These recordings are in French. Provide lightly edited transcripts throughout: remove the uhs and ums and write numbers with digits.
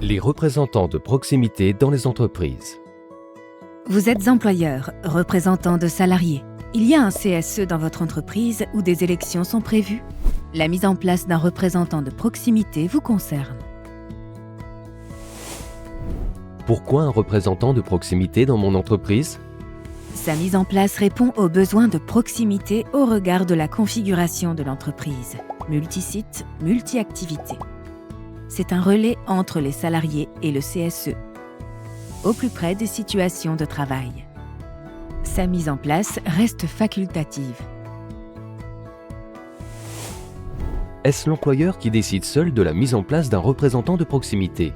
Les représentants de proximité dans les entreprises. Vous êtes employeur, représentant de salariés. Il y a un CSE dans votre entreprise où des élections sont prévues. La mise en place d'un représentant de proximité vous concerne. Pourquoi un représentant de proximité dans mon entreprise? Sa mise en place répond aux besoins de proximité au regard de la configuration de l'entreprise. Multisite, multi-activité. C'est un relais entre les salariés et le CSE, au plus près des situations de travail. Sa mise en place reste facultative. Est-ce l'employeur qui décide seul de la mise en place d'un représentant de proximité?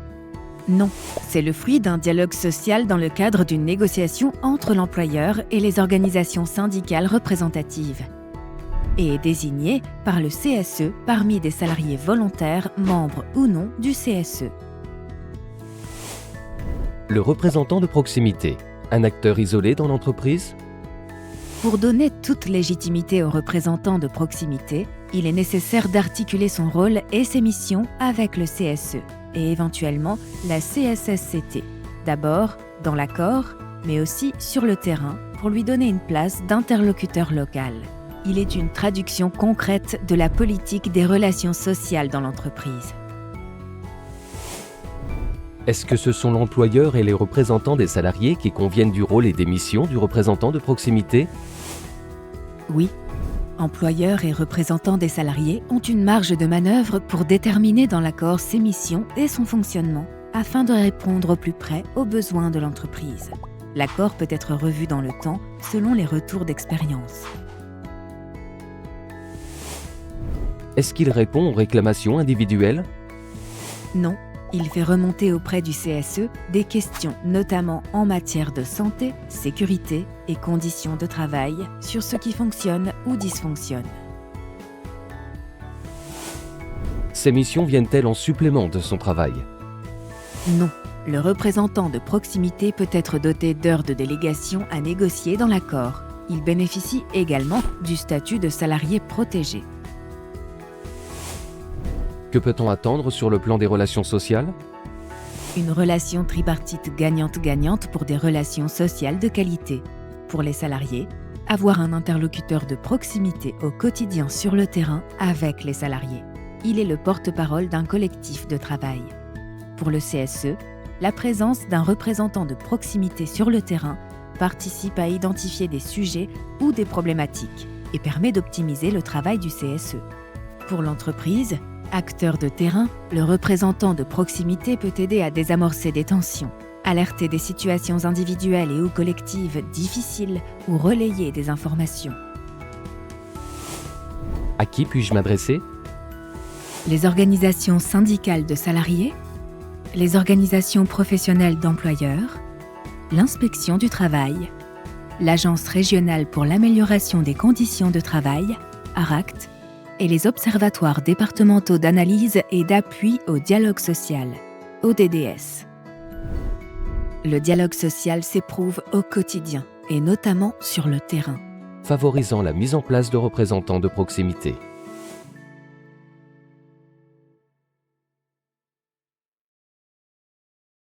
Non, c'est le fruit d'un dialogue social dans le cadre d'une négociation entre l'employeur et les organisations syndicales représentatives et est désigné par le CSE parmi des salariés volontaires, membres ou non du CSE. Le représentant de proximité, un acteur isolé dans l'entreprise? Pour donner toute légitimité au représentant de proximité, il est nécessaire d'articuler son rôle et ses missions avec le CSE et éventuellement la CSSCT. D'abord dans l'accord, mais aussi sur le terrain pour lui donner une place d'interlocuteur local. Il est une traduction concrète de la politique des relations sociales dans l'entreprise. Est-ce que ce sont l'employeur et les représentants des salariés qui conviennent du rôle et des missions du représentant de proximité? Oui. Employeurs et représentants des salariés ont une marge de manœuvre pour déterminer dans l'accord ses missions et son fonctionnement, afin de répondre au plus près aux besoins de l'entreprise. L'accord peut être revu dans le temps selon les retours d'expérience. Est-ce qu'il répond aux réclamations individuelles? Non, il fait remonter auprès du CSE des questions notamment en matière de santé, sécurité et conditions de travail sur ce qui fonctionne ou dysfonctionne. Ces missions viennent-elles en supplément de son travail? Non, le représentant de proximité peut être doté d'heures de délégation à négocier dans l'accord. Il bénéficie également du statut de salarié protégé. Que peut-on attendre sur le plan des relations sociales? Une relation tripartite gagnante-gagnante pour des relations sociales de qualité. Pour les salariés, avoir un interlocuteur de proximité au quotidien sur le terrain avec les salariés. Il est le porte-parole d'un collectif de travail. Pour le CSE, la présence d'un représentant de proximité sur le terrain participe à identifier des sujets ou des problématiques et permet d'optimiser le travail du CSE. Pour l'entreprise, acteur de terrain, le représentant de proximité peut aider à désamorcer des tensions, alerter des situations individuelles et ou collectives difficiles ou relayer des informations. À qui puis-je m'adresser? Les organisations syndicales de salariés, les organisations professionnelles d'employeurs, l'inspection du travail, l'Agence régionale pour l'amélioration des conditions de travail, ARACT, et les observatoires départementaux d'analyse et d'appui au dialogue social, ODDS. Le dialogue social s'éprouve au quotidien et notamment sur le terrain, favorisant la mise en place de représentants de proximité.